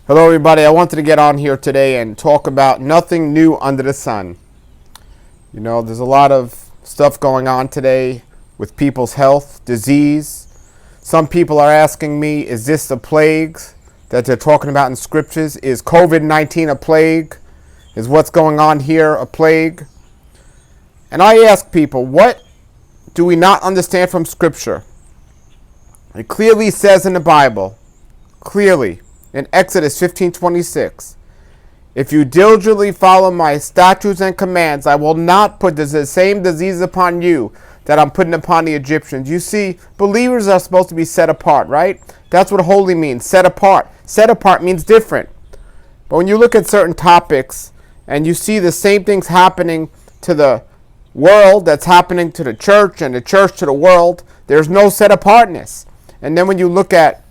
Hello everybody, I wanted to get on here today and talk about nothing new under the sun. You know, there's a lot of stuff going on today with people's health, disease. Some people are asking me, is this the plague that they're talking about in scriptures? Is COVID-19 a plague? Is what's going on here a plague? And I ask people, what do we not understand from scripture? It clearly says in the Bible, clearly, in Exodus 15:26, if you diligently follow my statutes and commands, I will not put the same disease upon you that I'm putting upon the Egyptians. You see, believers are supposed to be set apart, right? That's what holy means, set apart. Set apart means different. But when you look at certain topics and you see the same things happening to the world that's happening to the church and the church to the world, there's no set apartness. And then when you look at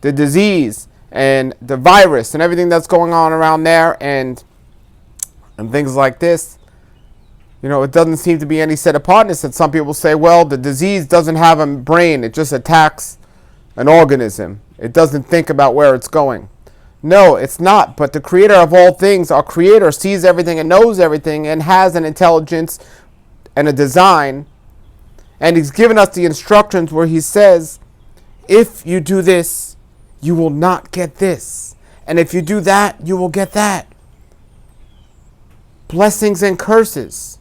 the disease and the virus and everything that's going on around there and things like this, you know, it doesn't seem to be any set apartness. And some people say, well, the disease doesn't have a brain. It just attacks an organism. It doesn't think about where it's going. No, it's not. But the creator of all things, our creator, sees everything and knows everything and has an intelligence and a design. And he's given us the instructions where he says, if you do this, you will not get this. And if you do that, you will get that. Blessings and curses.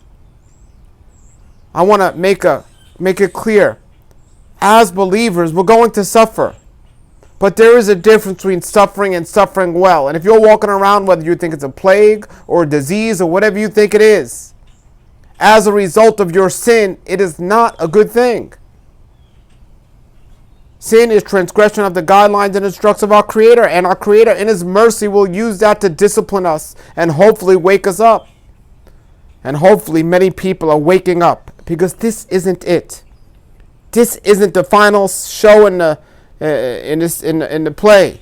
I want to make it clear. As believers, we're going to suffer. But there is a difference between suffering and suffering well. And if you're walking around, whether you think it's a plague or a disease or whatever you think it is, as a result of your sin, it is not a good thing. Sin is transgression of the guidelines and instructions of our Creator, and our Creator in His mercy will use that to discipline us and hopefully wake us up. And hopefully many people are waking up, because this isn't it. This isn't the final show in the play.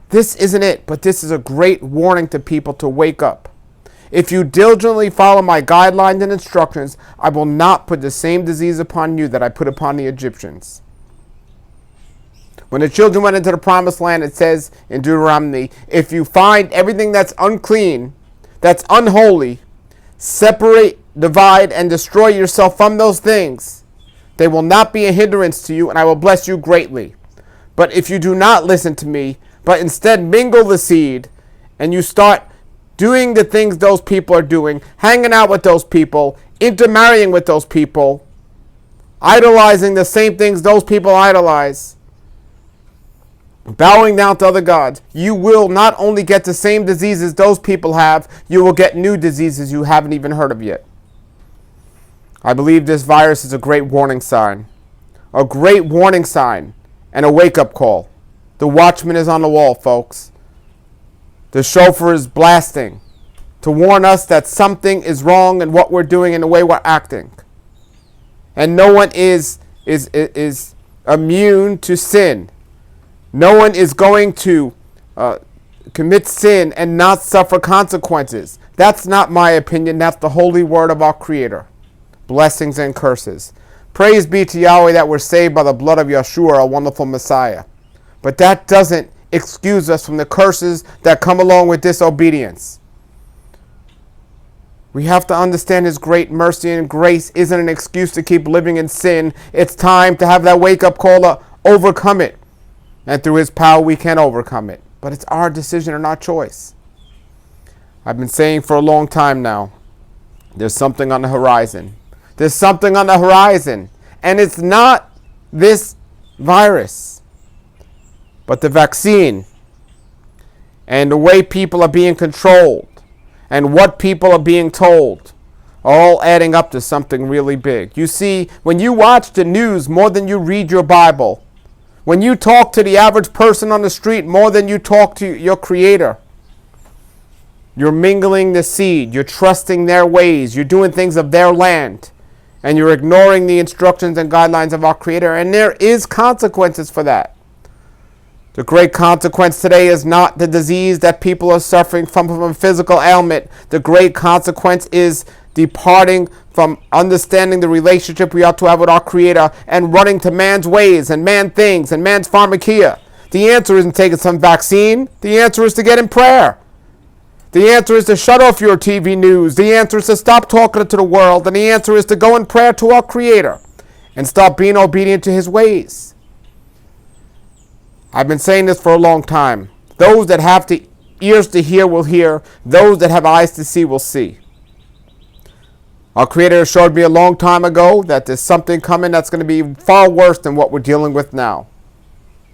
This isn't it, but this is a great warning to people to wake up. If you diligently follow my guidelines and instructions, I will not put the same disease upon you that I put upon the Egyptians. When the children went into the promised land, it says in Deuteronomy, if you find everything that's unclean, that's unholy, separate, divide, and destroy yourself from those things. They will not be a hindrance to you, and I will bless you greatly. But if you do not listen to me, but instead mingle the seed, and you start doing the things those people are doing, hanging out with those people, intermarrying with those people, idolizing the same things those people idolize, bowing down to other gods, you will not only get the same diseases those people have, you will get new diseases you haven't even heard of yet. I believe this virus is a great warning sign. A great warning sign and a wake-up call. The watchman is on the wall, folks. The shofar is blasting to warn us that something is wrong in what we're doing and the way we're acting. And no one is immune to sin. No one is going to commit sin and not suffer consequences. That's not my opinion. That's the holy word of our Creator. Blessings and curses. Praise be to Yahweh that we're saved by the blood of Yeshua, our wonderful Messiah. But that doesn't excuse us from the curses that come along with disobedience. We have to understand His great mercy and grace isn't an excuse to keep living in sin. It's time to have that wake-up call to overcome it. And through His power, we can overcome it. But it's our decision and our choice. I've been saying for a long time now, there's something on the horizon. There's something on the horizon. And it's not this virus, but the vaccine and the way people are being controlled and what people are being told are all adding up to something really big. You see, when you watch the news more than you read your Bible, when you talk to the average person on the street more than you talk to your Creator, you're mingling the seed, you're trusting their ways, you're doing things of their land, and you're ignoring the instructions and guidelines of our Creator, and there is consequences for that. The great consequence today is not the disease that people are suffering from a physical ailment. The great consequence is departing from understanding the relationship we ought to have with our Creator and running to man's ways and man things and man's pharmakia. The answer isn't taking some vaccine. The answer is to get in prayer. The answer is to shut off your TV news. The answer is to stop talking to the world. And the answer is to go in prayer to our Creator and stop being obedient to His ways. I've been saying this for a long time. Those that have the ears to hear will hear. Those that have eyes to see will see. Our Creator showed me a long time ago that there's something coming that's going to be far worse than what we're dealing with now.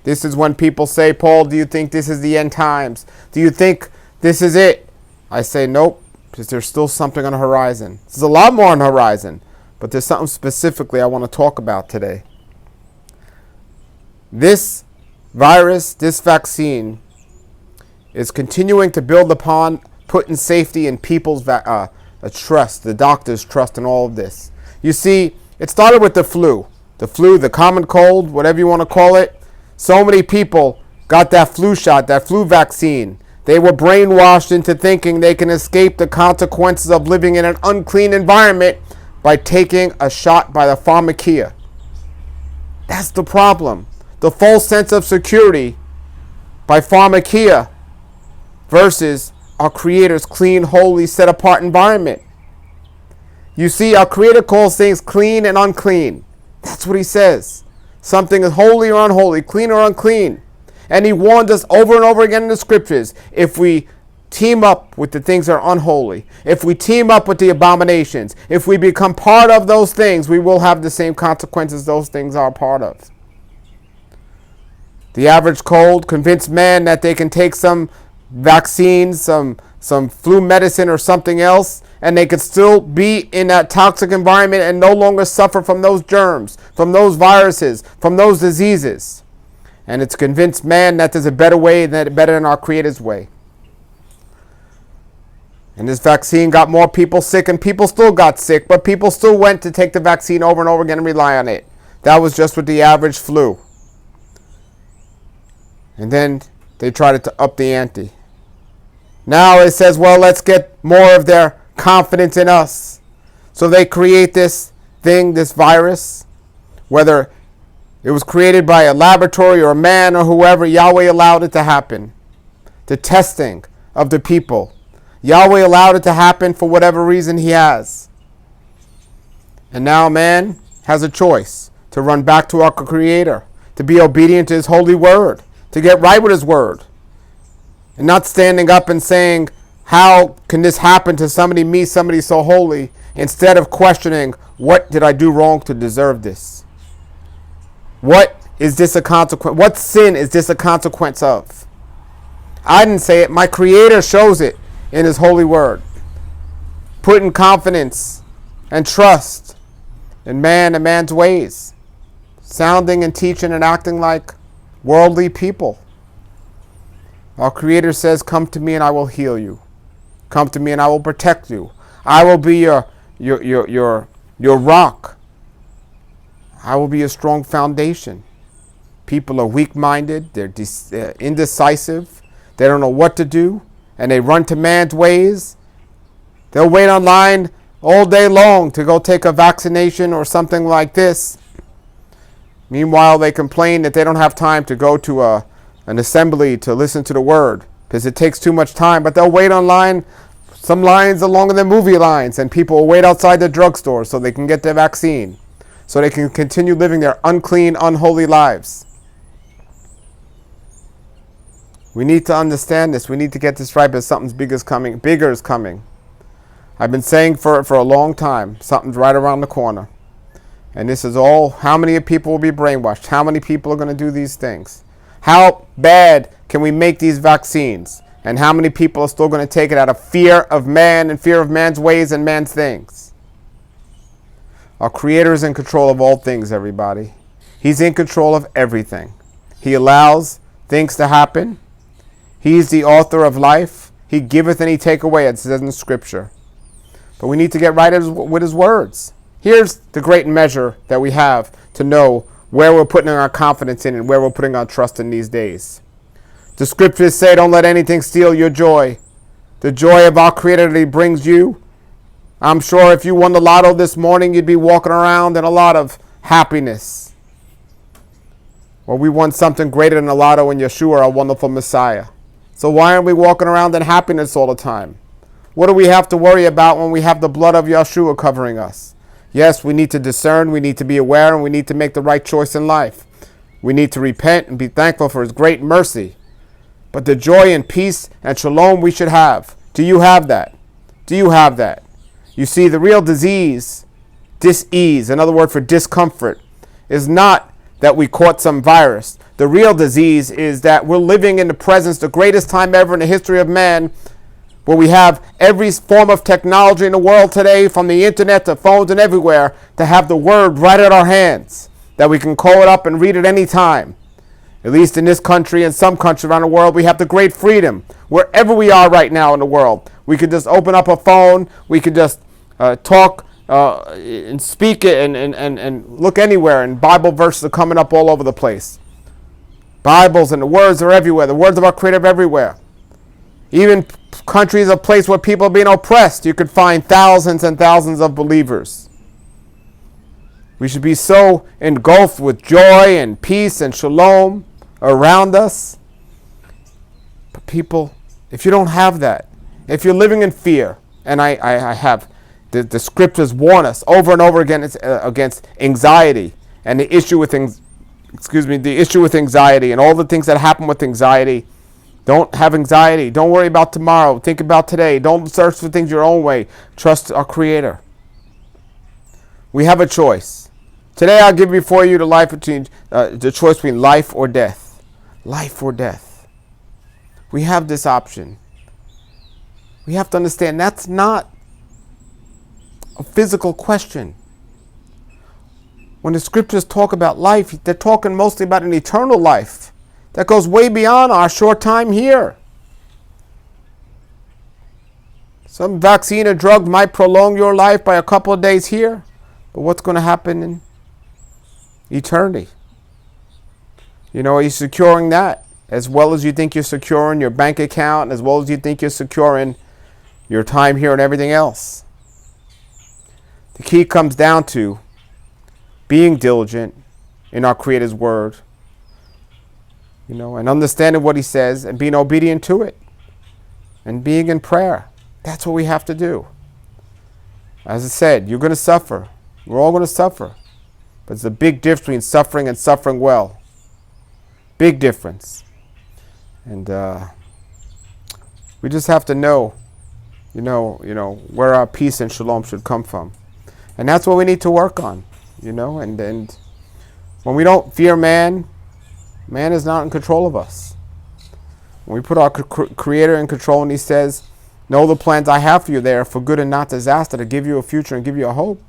This is when people say, Paul, do you think this is the end times? Do you think this is it? I say, nope, because there's still something on the horizon. There's a lot more on the horizon, but there's something specifically I want to talk about today. This virus, this vaccine, is continuing to build upon putting safety in people's trust, the doctor's trust in all of this. You see, it started with the flu, the common cold, whatever you want to call it. So many people got that flu shot, that flu vaccine. They were brainwashed into thinking they can escape the consequences of living in an unclean environment by taking a shot by the pharmacia. That's the problem. The false sense of security by pharmacia versus our Creator's clean, holy, set-apart environment. You see, our Creator calls things clean and unclean. That's what He says. Something is holy or unholy, clean or unclean. And He warned us over and over again in the Scriptures, if we team up with the things that are unholy, if we team up with the abominations, if we become part of those things, we will have the same consequences those things are part of. The average cold convinced man that they can take some vaccine, some flu medicine or something else, and they could still be in that toxic environment and no longer suffer from those germs, from those viruses, from those diseases. And it's convinced man that there's a better way, better than our Creator's way. And this vaccine got more people sick, and people still got sick, but people still went to take the vaccine over and over again and rely on it. That was just with the average flu. And then they tried to up the ante. Now it says, well, let's get more of their confidence in us. So they create this thing, this virus, whether it was created by a laboratory or a man or whoever, Yahweh allowed it to happen. The testing of the people. Yahweh allowed it to happen for whatever reason He has. And now man has a choice to run back to our Creator, to be obedient to His holy word, to get right with His word. And not standing up and saying, how can this happen to somebody, me, somebody so holy, instead of questioning, what did I do wrong to deserve this? What is this a consequence? What sin is this a consequence of? I didn't say it. My Creator shows it in His holy word. Putting confidence and trust in man and man's ways. Sounding and teaching and acting like worldly people. Our Creator says, come to me and I will heal you. Come to me and I will protect you. I will be your rock. I will be a strong foundation. People are weak-minded. They're indecisive. They don't know what to do. And they run to man's ways. They'll wait online all day long to go take a vaccination or something like this. Meanwhile, they complain that they don't have time to go to an assembly to listen to the word because it takes too much time. But they'll wait online. Some lines are longer than movie lines, and people will wait outside the drugstore so they can get their vaccine, so they can continue living their unclean, unholy lives. We need to understand this. We need to get this right, because something bigger is coming. I've been saying for a long time, something's right around the corner. And this is all, how many people will be brainwashed? How many people are going to do these things? How bad can we make these vaccines? And how many people are still going to take it out of fear of man and fear of man's ways and man's things? Our Creator is in control of all things, everybody. He's in control of everything. He allows things to happen. He's the author of life. He giveth and He take away, it says in Scripture. But we need to get right with His words. Here's the great measure that we have to know where we're putting our confidence in and where we're putting our trust in these days. The Scriptures say, don't let anything steal your joy. The joy of our Creator that He brings you. I'm sure if you won the lotto this morning, you'd be walking around in a lot of happiness. Well, we want something greater than a lotto in Yeshua, our wonderful Messiah. So why aren't we walking around in happiness all the time? What do we have to worry about when we have the blood of Yeshua covering us? Yes, we need to discern, we need to be aware, and we need to make the right choice in life. We need to repent and be thankful for his great mercy. But the joy and peace and shalom we should have. Do you have that? Do you have that? You see, the real disease, dis-ease, another word for discomfort, is not that we caught some virus. The real disease is that we're living in the presence, the greatest time ever in the history of man, where we have every form of technology in the world today, from the internet to phones and everywhere, to have the word right at our hands, that we can call it up and read it any time. At least in this country and some countries around the world, we have the great freedom. Wherever we are right now in the world, we could just open up a phone, we could just talk and speak it and look anywhere, and Bible verses are coming up all over the place. Bibles and the words are everywhere. The words of our Creator are everywhere. Even countries, a place where people are being oppressed, you could find thousands and thousands of believers. We should be so engulfed with joy and peace and shalom around us. But people, if you don't have that, if you're living in fear, and I have, the scriptures warn us over and over again against anxiety and the issue with anxiety and all the things that happen with anxiety. Don't have anxiety. Don't worry about tomorrow. Think about today. Don't search for things your own way. Trust our Creator. We have a choice. Today I'll give before you the choice between life or death. Life or death. We have this option. We have to understand that's not a physical question. When the scriptures talk about life, they're talking mostly about an eternal life that goes way beyond our short time here. Some vaccine or drug might prolong your life by a couple of days here, but what's going to happen in eternity? You know, are you securing that as well as you think you're securing your bank account, and as well as you think you're securing your time here and everything else? The key comes down to being diligent in our Creator's word, and understanding what he says and being obedient to it, and being in prayer. That's what we have to do. As I said, you're going to suffer. We're all going to suffer. But it's a big difference between suffering and suffering well. Big difference. And we just have to know, where our peace and shalom should come from. And that's what we need to work on, and when we don't fear man is not in control of us. When we put our Creator in control, and he says, know the plans I have for you there for good and not disaster, to give you a future and give you a hope.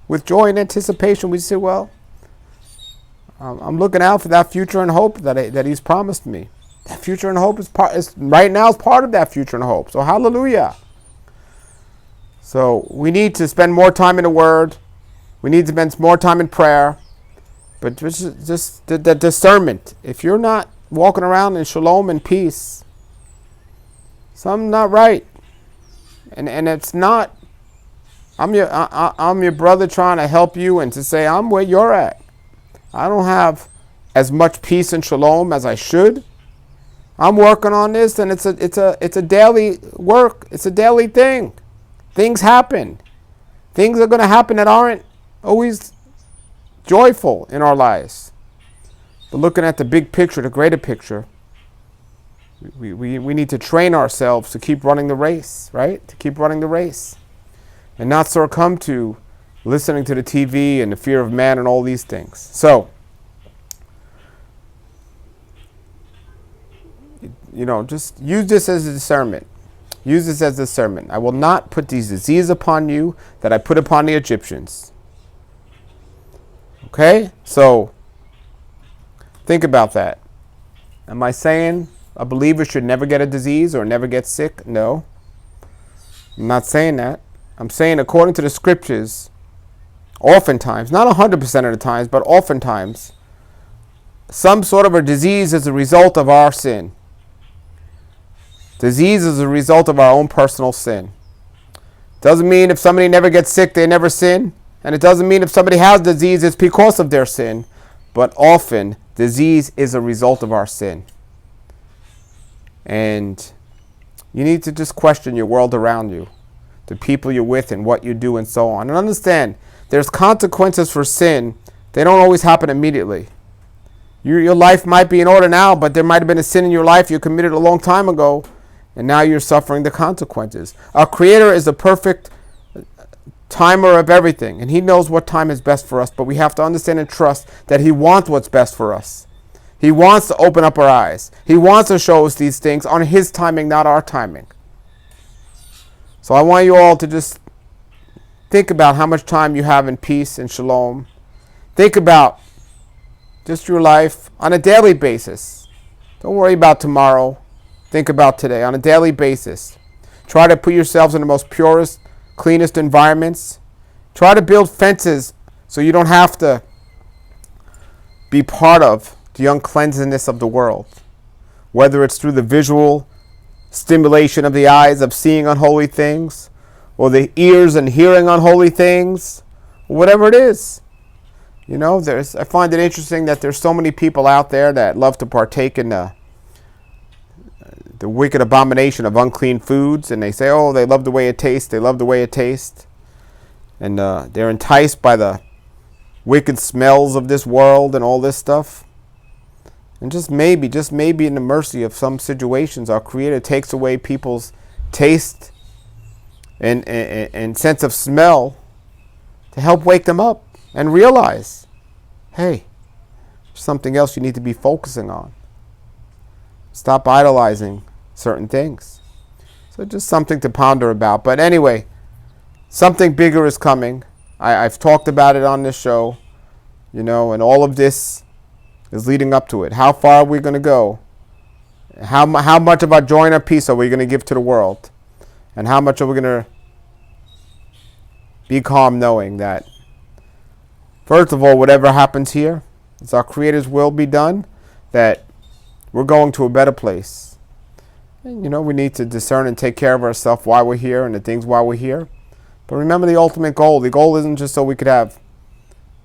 With joy and anticipation, we say, well, I'm looking out for that future and hope that he's promised me. That future and hope is part of that future and hope. So hallelujah. So we need to spend more time in the Word. We need to spend more time in prayer. But just the discernment. If you're not walking around in shalom and peace, something's not right. And it's not, I'm your brother trying to help you and to say, I'm where you're at. I don't have as much peace and shalom as I should. I'm working on this, and it's a daily work. It's a daily thing. Things happen. Things are going to happen that aren't always joyful in our lives. But looking at the big picture, the greater picture, we need to train ourselves to keep running the race, right? To keep running the race. And not succumb to listening to the TV and the fear of man and all these things. So, just use this as a discernment. Use this as discernment. I will not put these diseases upon you that I put upon the Egyptians. Okay? So, think about that. Am I saying a believer should never get a disease or never get sick? No. I'm not saying that. I'm saying according to the scriptures, oftentimes, not 100% of the times, but oftentimes, some sort of a disease is a result of our sin. Disease is a result of our own personal sin. Doesn't mean if somebody never gets sick, they never sin. And it doesn't mean if somebody has disease, it's because of their sin. But often, Disease is a result of our sin. And you need to just question your world around you, the people you're with and what you do and so on. And understand, there's consequences for sin. They don't always happen immediately. Your life might be in order now, but there might have been a sin in your life you committed a long time ago, and now you're suffering the consequences. Our Creator is the perfect timer of everything, and He knows what time is best for us, but we have to understand and trust that He wants what's best for us. He wants to open up our eyes. He wants to show us these things on His timing, not our timing. So I want you all to just think about how much time you have in peace and shalom. Think about just your life on a daily basis. Don't worry about tomorrow. Think about today on a daily basis. Try to put yourselves in the most purest, cleanest environments. Try to build fences so you don't have to be part of the uncleanness of the world. Whether it's through the visual stimulation of the eyes of seeing unholy things, or the ears and hearing unholy things, or whatever it is. You know, I find it interesting that there's so many people out there that love to partake in the wicked abomination of unclean foods, and they say, oh, they love the way it tastes, they love the way it tastes, and they're enticed by the wicked smells of this world and all this stuff. And just maybe in the mercy of some situations, our Creator takes away people's taste and sense of smell to help wake them up and realize, hey, there's something else you need to be focusing on. Stop idolizing certain things. So just something to ponder about. But anyway, something bigger is coming. I've talked about it on this show, and all of this is leading up to it. How far are we going to go? How much of our joy and our peace are we going to give to the world? And how much are we going to be calm knowing that, first of all, whatever happens here, it's our Creator's will be done, that we're going to a better place. And, we need to discern and take care of ourselves while we're here and the things while we're here. But remember the ultimate goal. The goal isn't just so we could have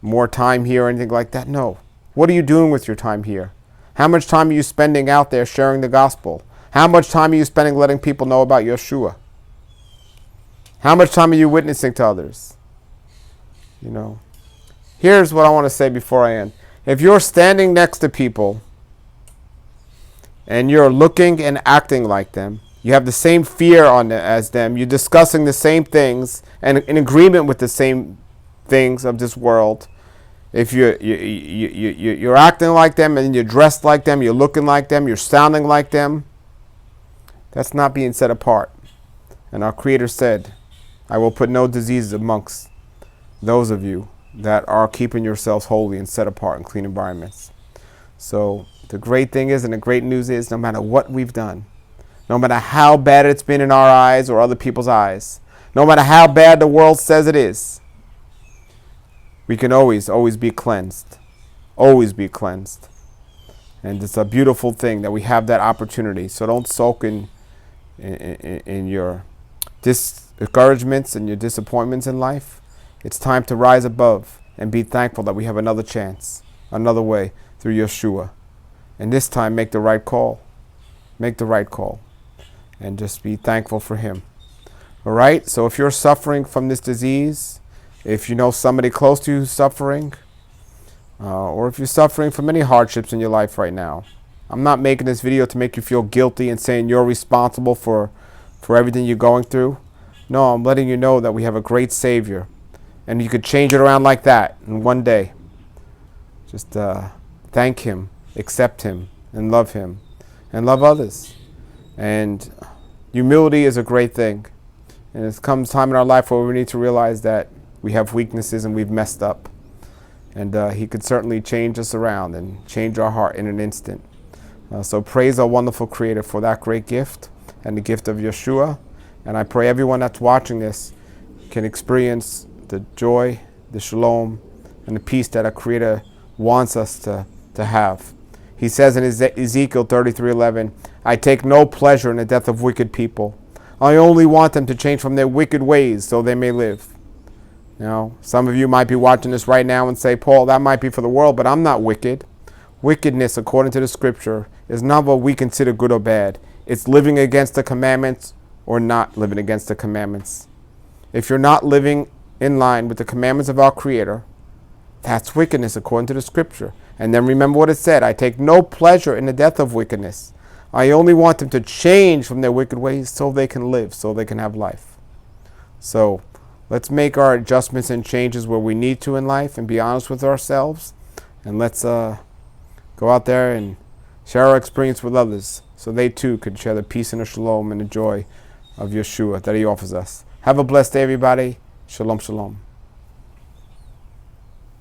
more time here or anything like that. No. What are you doing with your time here? How much time are you spending out there sharing the gospel? How much time are you spending letting people know about Yeshua? How much time are you witnessing to others? Here's what I want to say before I end. If you're standing next to people and you're looking and acting like them, you have the same fear as them, you're discussing the same things and in agreement with the same things of this world, if you're acting like them and you're dressed like them, you're looking like them, you're sounding like them, that's not being set apart. And our Creator said, I will put no diseases amongst those of you that are keeping yourselves holy and set apart in clean environments. So the great thing is, and the great news is, no matter what we've done, no matter how bad it's been in our eyes or other people's eyes, no matter how bad the world says it is, we can always be cleansed. Always be cleansed. And it's a beautiful thing that we have that opportunity. So don't sulk in your discouragements and your disappointments in life. It's time to rise above and be thankful that we have another chance, another way through Yeshua. And this time, make the right call. Make the right call. And just be thankful for Him. All right? So if you're suffering from this disease, if you know somebody close to you who's suffering, or if you're suffering from any hardships in your life right now, I'm not making this video to make you feel guilty and saying you're responsible for everything you're going through. No, I'm letting you know that we have a great Savior, and you could change it around like that in one day. Just thank Him, accept Him, and love Him, and love others. And humility is a great thing. And it comes time in our life where we need to realize that we have weaknesses and we've messed up. And He could certainly change us around and change our heart in an instant. So praise our wonderful Creator for that great gift and the gift of Yeshua. And I pray everyone that's watching this can experience the joy, the shalom, and the peace that our Creator wants us to have. He says in Ezekiel 33:11, I take no pleasure in the death of wicked people. I only want them to change from their wicked ways so they may live. Now, some of you might be watching this right now and say, Paul, that might be for the world, but I'm not wicked. Wickedness, according to the scripture, is not what we consider good or bad. It's living against the commandments or not living against the commandments. If you're not living in line with the commandments of our Creator, that's wickedness according to the scripture. And then remember what it said, I take no pleasure in the death of wickedness. I only want them to change from their wicked ways so they can live, so they can have life. So let's make our adjustments and changes where we need to in life and be honest with ourselves. And let's go out there and share our experience with others so they too could share the peace and the shalom and the joy of Yeshua that he offers us. Have a blessed day, everybody. Shalom, shalom.